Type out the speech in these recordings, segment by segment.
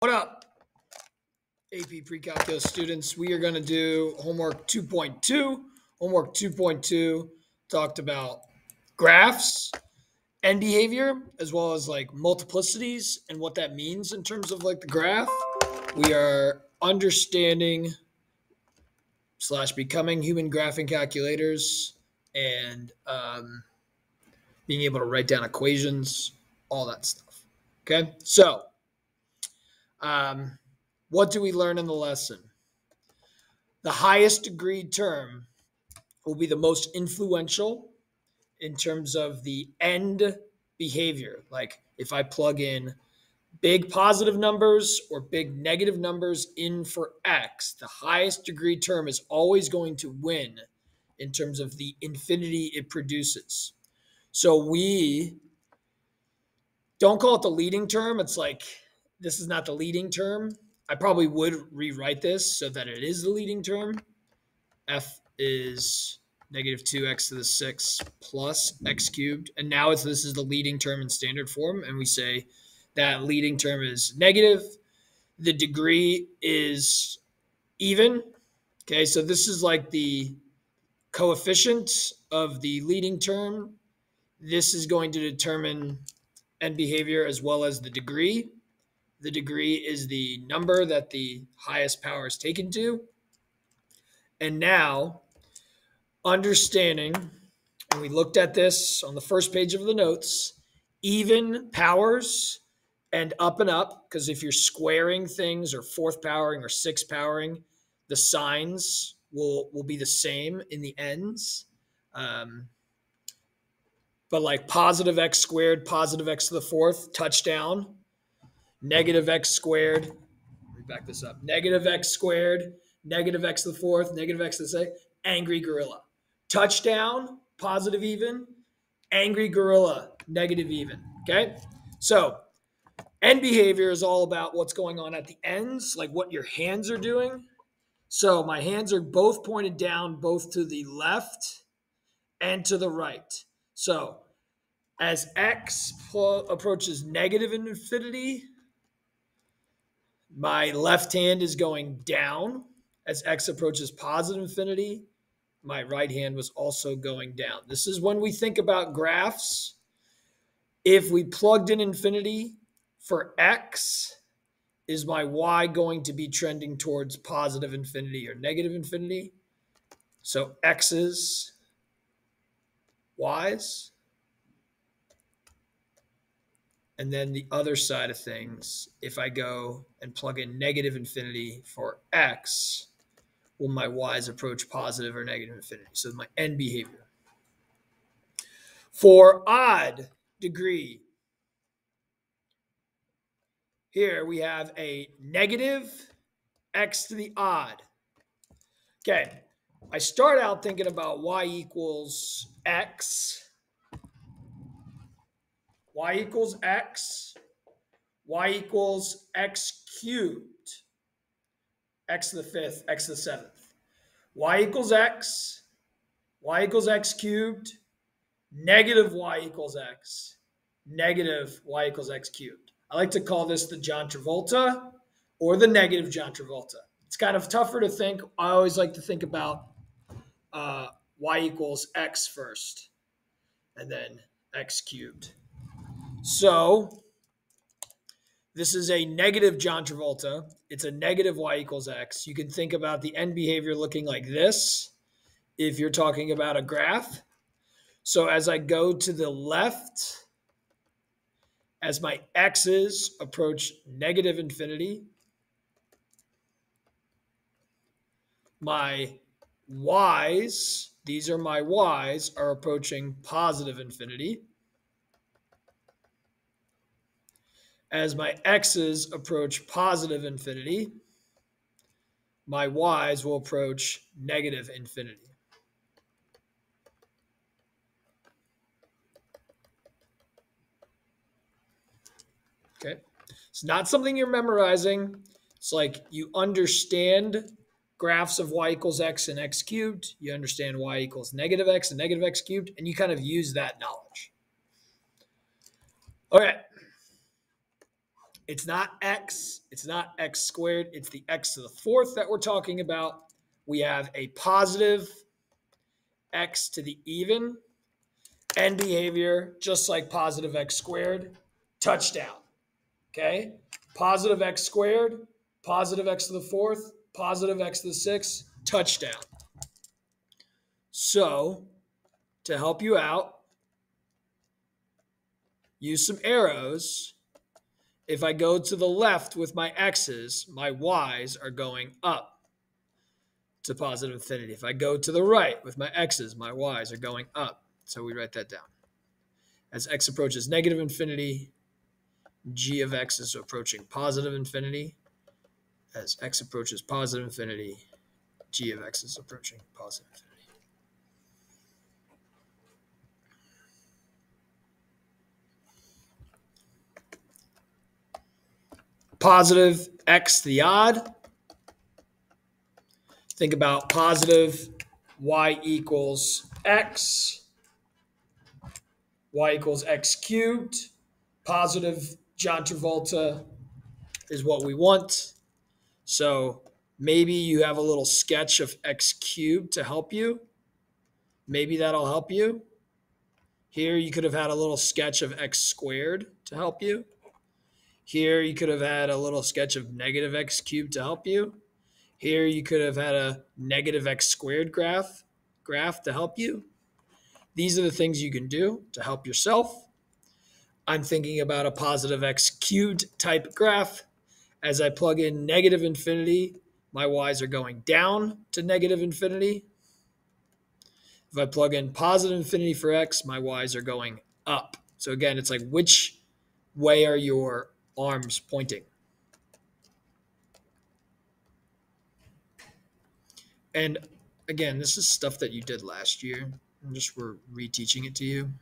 What up, AP Precalc students? We are going to do homework 2.2. Homework 2.2 talked about graphs and behavior, as well as like multiplicities and what that means in terms of like the graph. We are understanding / becoming human graphing calculators and being able to write down equations, all that stuff. Okay, so what do we learn in the lesson? The highest degree term will be the most influential in terms of the end behavior. Like if I plug in big positive numbers or big negative numbers in for X, the highest degree term is always going to win in terms of the infinity it produces. So we don't call it the leading term. It's like, this is not the leading term. I probably would rewrite this so that it is the leading term. F is negative 2x to the 6 plus x cubed. And now this is the leading term in standard form. And we say that leading term is negative. The degree is even. Okay, so this is like the coefficient of the leading term. This is going to determine end behavior as well as the degree. The degree is the number that the highest power is taken to. And now, understanding, and we looked at this on the first page of the notes, even powers and up, because if you're squaring things or fourth powering or sixth powering, the signs will be the same in the ends. But like positive x squared, positive x to the fourth, touchdown. Negative x squared, let me back this up. Negative x squared, negative x to the fourth, negative x to the second, angry gorilla. Touchdown, positive even, angry gorilla, negative even. Okay? So end behavior is all about what's going on at the ends, like what your hands are doing. So my hands are both pointed down, both to the left and to the right. So as x approaches negative infinity, my left hand is going down. As x approaches positive infinity, my right hand was also going down. This is when we think about graphs. If we plugged in infinity for x, is my y going to be trending towards positive infinity or negative infinity? So x's, y's. And then the other side of things, if I go and plug in negative infinity for x, will my y's approach positive or negative infinity? So my end behavior. For odd degree, here we have a negative x to the odd. Okay, I start out thinking about y equals x. Y equals x. Y equals x cubed. X to the fifth, x to the seventh. Y equals x. Y equals x cubed. Negative y equals x. Negative y equals x cubed. I like to call this the John Travolta or the negative John Travolta. It's kind of tougher to think. I always like to think about y equals x first and then x cubed. So this is a negative John Travolta. It's a negative y equals x. You can think about the end behavior looking like this if you're talking about a graph. So as I go to the left, as my x's approach negative infinity, my y's, these are my y's, are approaching positive infinity. As my x's approach positive infinity, my y's will approach negative infinity. Okay, it's not something you're memorizing. It's like you understand graphs of y equals x and x cubed. You understand y equals negative x and negative x cubed, and you kind of use that knowledge. Okay. It's not x. It's not x squared. It's the x to the fourth that we're talking about. We have a positive x to the even end behavior, just like positive x squared, touchdown. Okay? Positive x squared, positive x to the fourth, positive x to the sixth, touchdown. So, to help you out, use some arrows. If I go to the left with my x's, my y's are going up to positive infinity. If I go to the right with my x's, my y's are going up. So we write that down. As x approaches negative infinity, g of x is approaching positive infinity. As x approaches positive infinity, g of x is approaching positive infinity. Positive x to the odd. Think about positive y equals x. Y equals x cubed. Positive John Travolta is what we want. So maybe you have a little sketch of x cubed to help you. Maybe that'll help you. Here you could have had a little sketch of x squared to help you. Here you could have had a little sketch of negative x cubed to help you. Here you could have had a negative x squared graph to help you. These are the things you can do to help yourself. I'm thinking about a positive x cubed type graph. As I plug in negative infinity, my y's are going down to negative infinity. If I plug in positive infinity for x, my y's are going up. So again, it's like, which way are your arms pointing? And again, this is stuff that you did last year. We're reteaching it to you.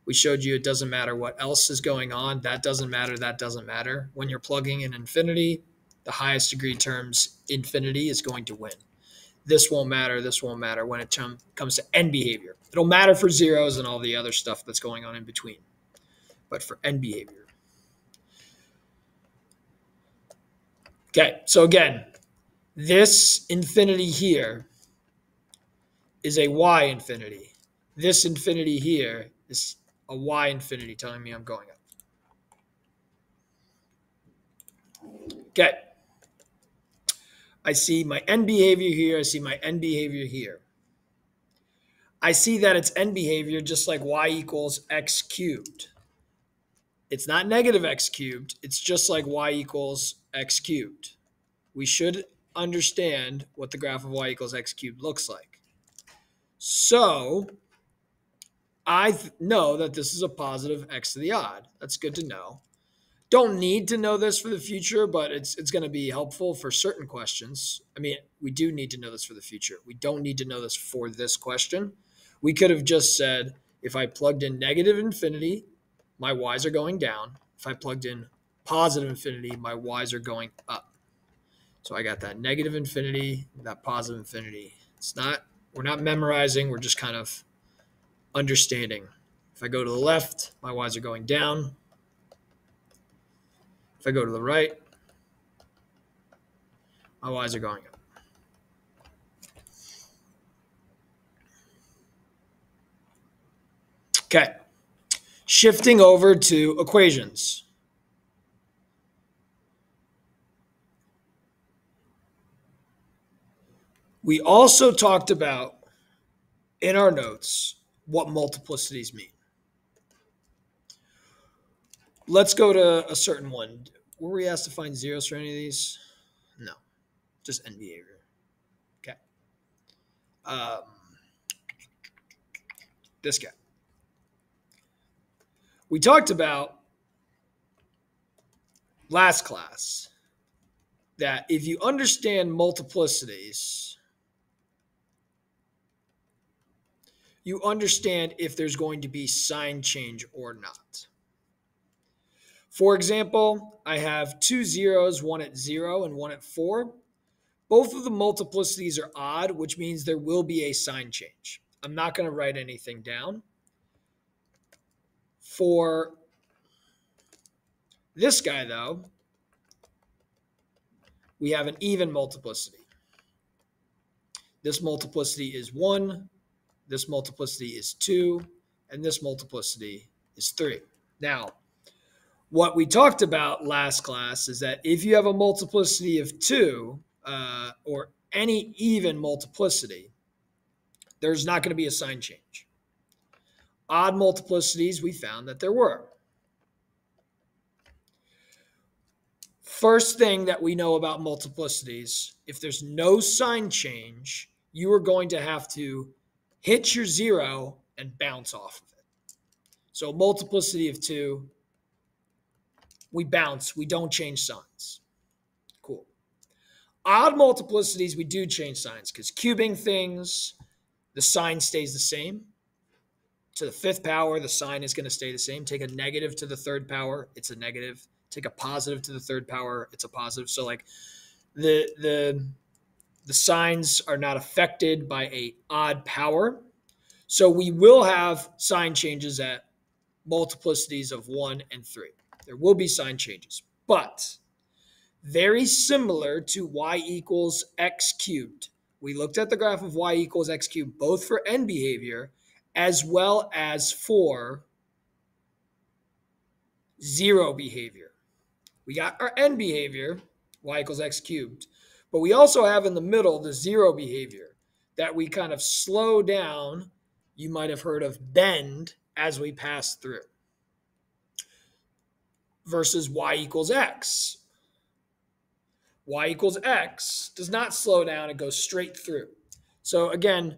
We showed you it doesn't matter what else is going on. That doesn't matter. That doesn't matter. When you're plugging in infinity, the highest degree terms infinity is going to win. This won't matter. This won't matter when it comes to end behavior. It'll matter for zeros and all the other stuff that's going on in between. But for end behavior. Okay, so again, this infinity here is a y infinity. This infinity here is a y infinity telling me I'm going up. Okay. I see my end behavior here. I see my end behavior here. I see that it's end behavior just like y equals x cubed. It's not negative x cubed. It's just like y equals x cubed. We should understand what the graph of y equals x cubed looks like. So I know that this is a positive x to the odd. That's good to know. Don't need to know this for the future, but it's going to be helpful for certain questions. I mean, we do need to know this for the future. We don't need to know this for this question. We could have just said, if I plugged in negative infinity, my y's are going down. If I plugged in positive infinity, my y's are going up. So I got that negative infinity, that positive infinity. We're not memorizing, we're just kind of understanding. If I go to the left, my y's are going down. If I go to the right, my y's are going up. Okay. Shifting over to equations. We also talked about in our notes what multiplicities mean. Let's go to a certain one. Were we asked to find zeros for any of these? No, just end behavior. Okay. This guy. We talked about last class that if you understand multiplicities, you understand if there's going to be sign change or not. For example, I have two zeros, one at 0 and one at 4. Both of the multiplicities are odd, which means there will be a sign change. I'm not going to write anything down. For This guy, though, we have an even multiplicity. This multiplicity is 1, this multiplicity is 2, and this multiplicity is 3. Now, what we talked about last class is that if you have a multiplicity of 2 or any even multiplicity, there's not going to be a sign change. Odd multiplicities, we found that there were. First thing that we know about multiplicities, if there's no sign change, you are going to have to hit your 0 and bounce off of it. So multiplicity of 2, we bounce. We don't change signs. Cool. Odd multiplicities, we do change signs because cubing things, the sign stays the same. To the 5th power, the sign is going to stay the same. Take a negative to the 3rd power, it's a negative. Take a positive to the 3rd power, it's a positive. So like the signs are not affected by a odd power. So we will have sign changes at multiplicities of 1 and 3. There will be sign changes, but very similar to y equals x cubed. We looked at the graph of y equals x cubed, both for end behavior as well as for 0 behavior. We got our end behavior, y equals x cubed, but we also have in the middle the 0 behavior that we kind of slow down. You might have heard of bend as we pass through versus y equals x. Y equals x does not slow down, it goes straight through. So again,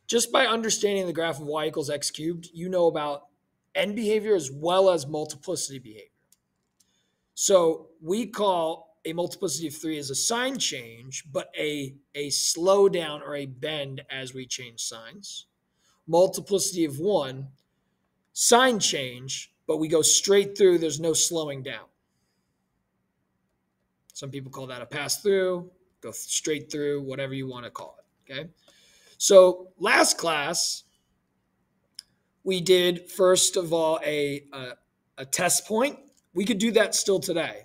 just by understanding the graph of y equals x cubed, you know about end behavior as well as multiplicity behavior. So we call a multiplicity of 3 as a sign change, but a slowdown or a bend as we change signs. Multiplicity of 1, sign change, but we go straight through. There's no slowing down. Some people call that a pass through, go straight through, whatever you want to call it. Okay. So last class, we did, first of all, a test point. We could do that still today.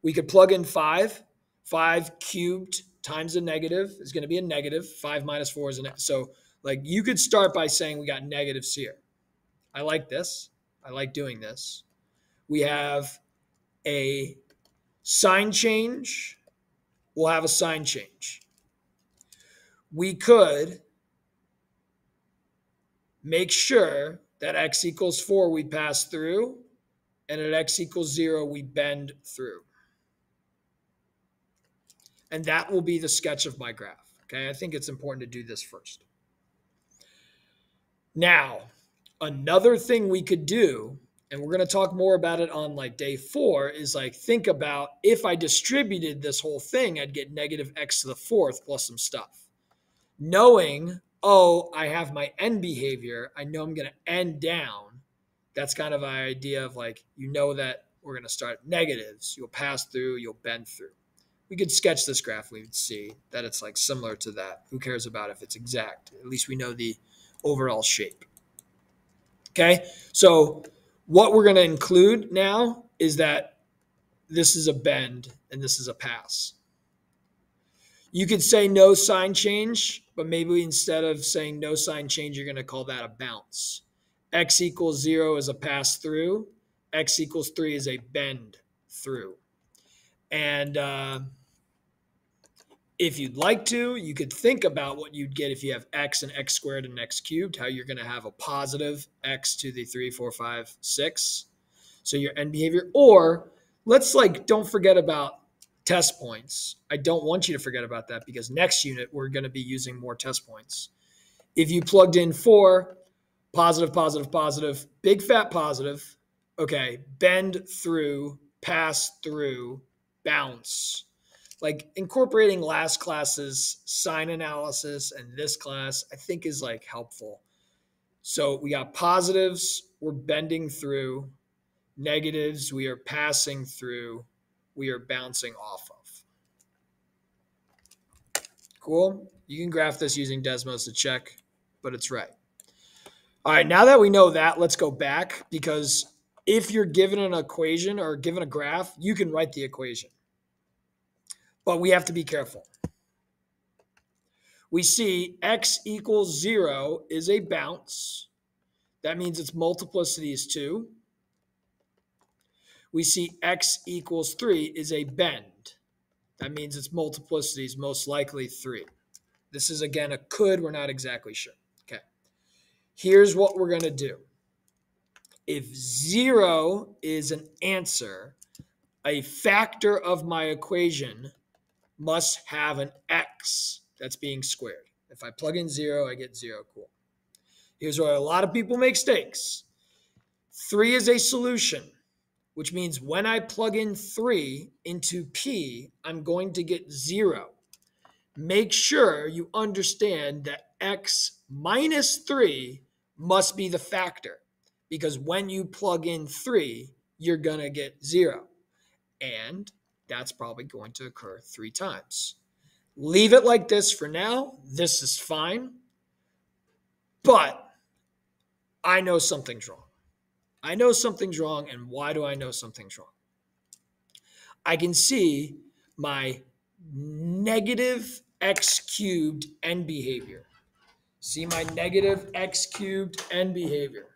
We could plug in 5. 5 cubed times a negative is going to be a negative. 5 minus 4 is a negative. So like you could start by saying we got negatives here. I like this. I like doing this. We have a sign change. We'll have a sign change. We could make sure that x equals 4 we pass through, and at x equals 0 we bend through. And that will be the sketch of my graph. Okay, I think it's important to do this first. Now, another thing we could do, and we're going to talk more about it on like day 4, is like think about if I distributed this whole thing, I'd get negative x to the 4th plus some stuff. Knowing, oh, I have my end behavior, I know I'm going to end down. That's kind of an idea of like, you know that we're going to start negatives. You'll pass through, you'll bend through. We could sketch this graph. We would see that it's like similar to that. Who cares about if it's exact? At least we know the overall shape. Okay, so what we're going to include now is that this is a bend and this is a pass. You could say no sign change, but maybe instead of saying no sign change, you're going to call that a bounce. X equals 0 is a pass through. X equals 3 is a bend through. And if you'd like to, you could think about what you'd get if you have x and x squared and x cubed, how you're going to have a positive x to the 3, 4, 5, 6. So your end behavior. Or let's don't forget about test points. I don't want you to forget about that because next unit we're going to be using more test points. If you plugged in 4, positive, positive, positive, big fat positive, okay, bend through, pass through, bounce. Like incorporating last class's sign analysis and this class, I think is helpful. So we got positives, we're bending through. Negatives, we are passing through. We are bouncing off of. Cool. You can graph this using Desmos to check, but it's right. All right, now that we know that, let's go back because If you're given an equation or given a graph, you can write the equation. But we have to be careful. We see x equals 0 is a bounce. That means its multiplicity is 2. We see x equals 3 is a bend. That means its multiplicity is most likely 3. This is, again, a could. We're not exactly sure. Okay. Here's what we're going to do. If 0 is an answer, a factor of my equation must have an x that's being squared. If I plug in 0, I get 0. Cool. Here's where a lot of people make mistakes. 3 is a solution, which means when I plug in 3 into P, I'm going to get 0. Make sure you understand that x minus 3 must be the factor, because when you plug in 3, you're going to get 0. And that's probably going to occur 3 times. Leave it like this for now. This is fine. But I know something's wrong. I know something's wrong. And why do I know something's wrong? I can see my negative x cubed end behavior. See my negative x cubed end behavior.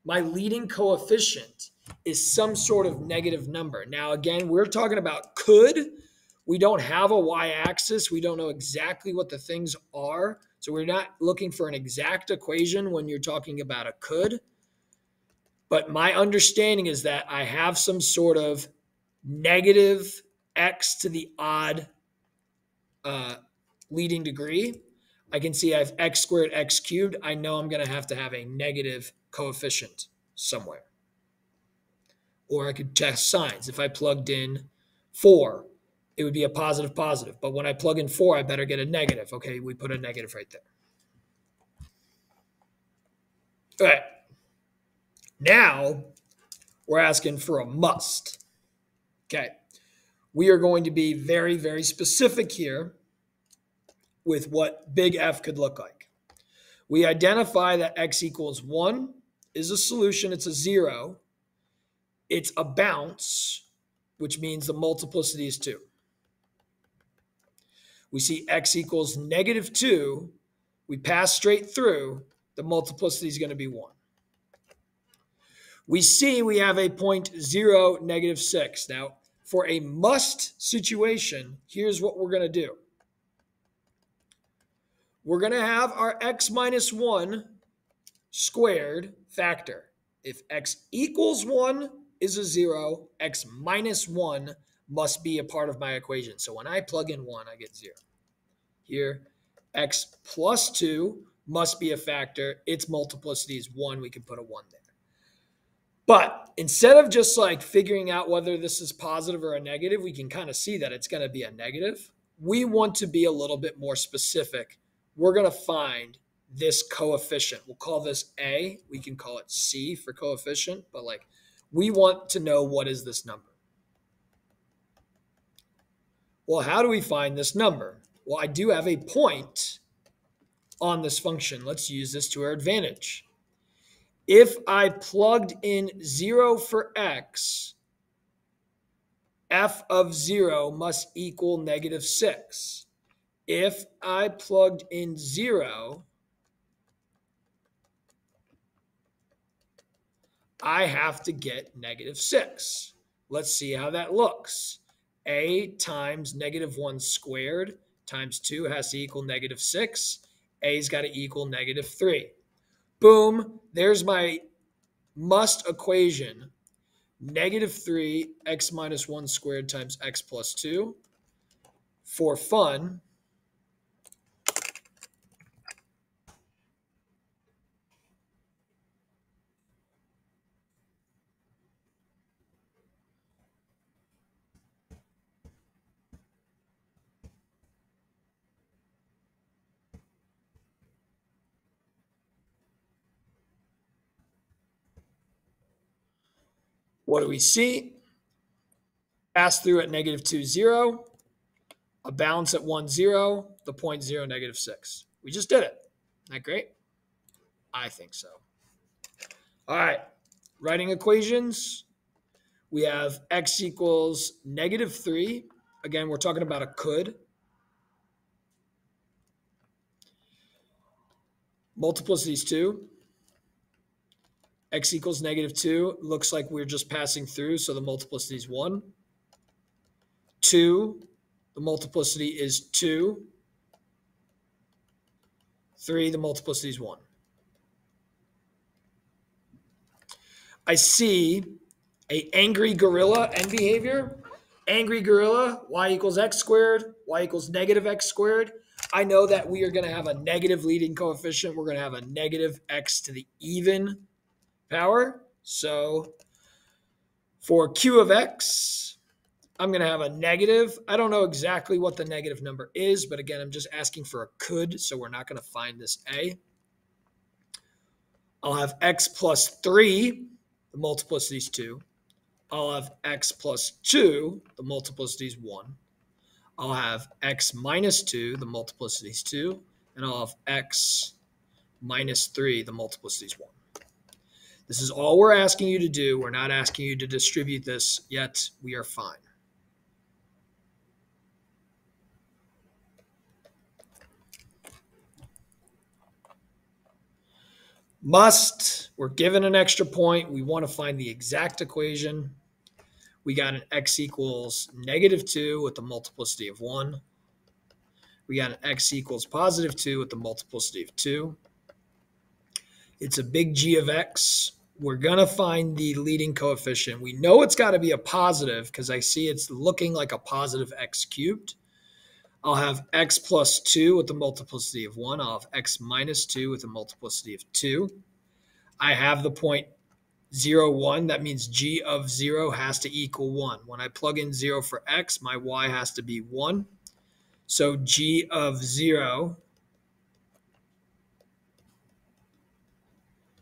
My leading coefficient is some sort of negative number. Now, again, we're talking about could. We don't have a y-axis. We don't know exactly what the things are. So we're not looking for an exact equation when you're talking about a could. But my understanding is that I have some sort of negative x to the odd leading degree. I can see I have x squared, x cubed. I know I'm going to have a negative coefficient somewhere. Or I could test signs. If I plugged in 4, it would be a positive, positive. But when I plug in 4, I better get a negative. Okay, we put a negative right there. All right. Now, we're asking for a must. Okay. We are going to be very, very specific here with what big F could look like. We identify that x equals 1 is a solution. It's a 0. It's a bounce, which means the multiplicity is 2. We see x equals negative 2. We pass straight through. The multiplicity is going to be 1. We see we have a point 0, negative 6. Now, for a must situation, here's what we're going to do. We're going to have our x minus 1 squared factor. If x equals 1 is a 0, x minus 1 must be a part of my equation. So when I plug in 1, I get 0. Here, x plus 2 must be a factor. Its multiplicity is 1. We can put a 1 there. But instead of just like figuring out whether this is positive or a negative, we can kind of see that it's going to be a negative. We want to be a little bit more specific. We're going to find this coefficient. We'll call this A. We can call it C for coefficient, but like we want to know what is this number. Well, how do we find this number? Well, I do have a point on this function. Let's use this to our advantage. If I plugged in 0 for x, f of 0 must equal negative 6. If I plugged in 0, I have to get negative 6. Let's see how that looks. A times negative 1 squared times 2 has to equal negative 6. A's got to equal negative 3. Boom, there's my must equation. Negative 3, x minus 1 squared times x plus 2. For fun, what do we see? Pass through at negative 2, 0. A balance at 1, 0. The point 0, negative 6. We just did it. Isn't that great? I think so. All right. Writing equations, we have x equals -3. Again, we're talking about a could. Multiplicity is 2. X equals -2. Looks like we're just passing through, so the multiplicity is 1. 2, the multiplicity is 2. 3, the multiplicity is 1. I see a angry gorilla end behavior. Angry gorilla, y equals x squared, y equals -x squared. I know that we are going to have a negative leading coefficient. We're going to have a negative x to the even power. So for q of x, I'm going to have a negative. I don't know exactly what the negative number is, but again, I'm just asking for a could, so we're not going to find this a. I'll have x plus 3. The multiplicity is 2. I'll have x plus 2. The multiplicity is 1. I'll have x minus 2. The multiplicity is 2. And I'll have x minus 3. The multiplicity is 1. This is all we're asking you to do. We're not asking you to distribute this yet. We are fine. Must, we're given an extra point. We want to find the exact equation. We got an x equals -2 with the multiplicity of 1. We got an x equals +2 with the multiplicity of 2. It's a big G of x. We're going to find the leading coefficient. We know it's got to be a positive because I see it's looking like a positive x cubed. I'll have x plus 2 with the multiplicity of 1. I'll have x minus 2 with the multiplicity of 2. I have the point 0, 1. That means g of 0 has to equal 1. When I plug in 0 for x, my y has to be 1. So g of 0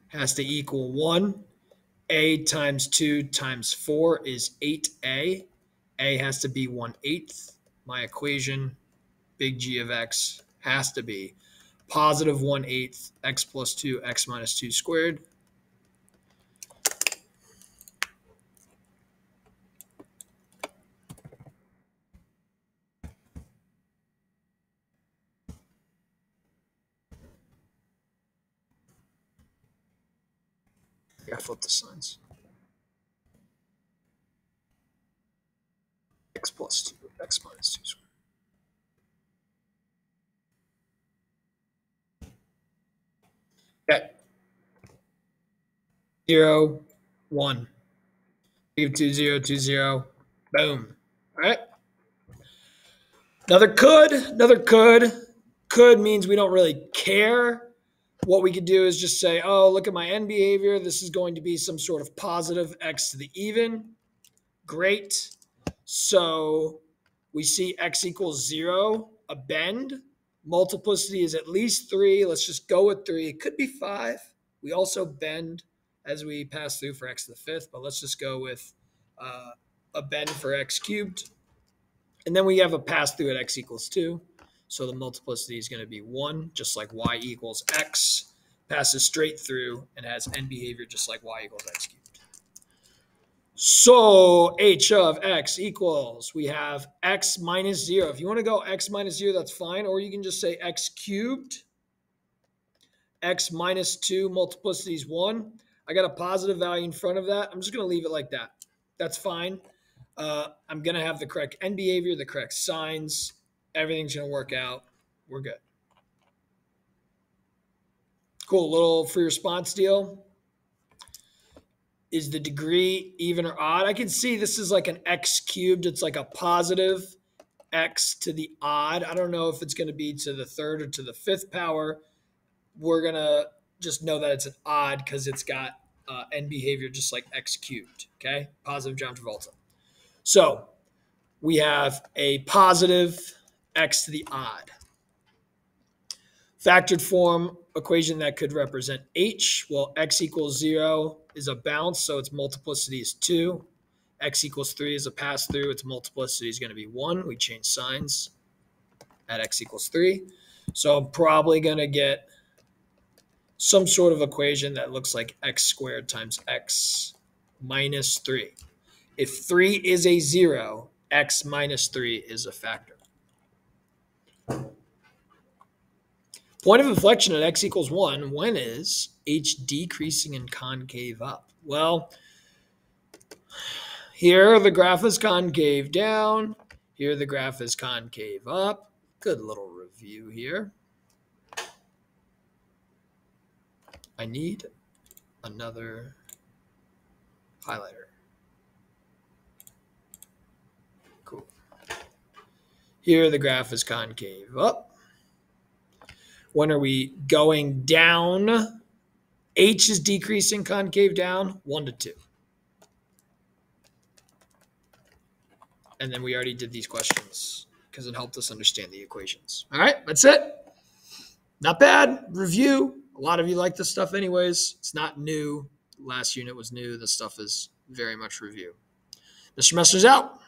has to equal 1. A times 2 times 4 is 8a. A has to be 1/8. My equation, big G of x, has to be positive 1/8 x plus 2 x minus 2 squared. I flip the signs. X plus 2 x minus 2 squared. Okay. 0, 1. Negative 2, 0, 2, 0. Boom. All right. Another could. Could means we don't really care. What we could do is just say, oh, look at my end behavior. This is going to be some sort of positive x to the even. Great. So we see x equals 0, a bend. Multiplicity is at least 3. Let's just go with 3. It could be 5. We also bend as we pass through for x to the 5th, but let's just go with a bend for x cubed. And then we have a pass through at x equals 2. So the multiplicity is going to be 1, just like y equals x. Passes straight through and has end behavior just like y equals x cubed. So h of x equals, we have x minus 0. If you want to go x minus 0, that's fine. Or you can just say x cubed. X minus 2, multiplicity is 1. I got a positive value in front of that. I'm just going to leave it like that. That's fine. I'm going to have the correct end behavior, the correct signs. Everything's going to work out. We're good. Cool. Little free response deal. Is the degree even or odd? I can see this is like an x cubed. It's like a positive x to the odd. I don't know if it's going to be to the 3rd or to the 5th power. We're going to just know that it's an odd because it's got end behavior just like x cubed. Okay. Positive John Travolta. So we have a positive x to the odd. Factored form equation that could represent h. Well, x equals 0 is a bounce, so its multiplicity is 2. X equals 3 is a pass through. Its multiplicity is going to be 1. We change signs at x equals 3. So I'm probably going to get some sort of equation that looks like x squared times x minus 3. If 3 is a 0, x minus 3 is a factor. Point of inflection at x equals 1, when is h decreasing and concave up? Well, here the graph is concave down. Here the graph is concave up. Good little review here. I need another highlighter. Cool. Here the graph is concave up. When are we going down? H is decreasing, concave down, 1 to 2. And then we already did these questions because it helped us understand the equations. All right, that's it. Not bad. Review. A lot of you like this stuff anyways. It's not new. Last unit was new. This stuff is very much review. Mr. Messer's out.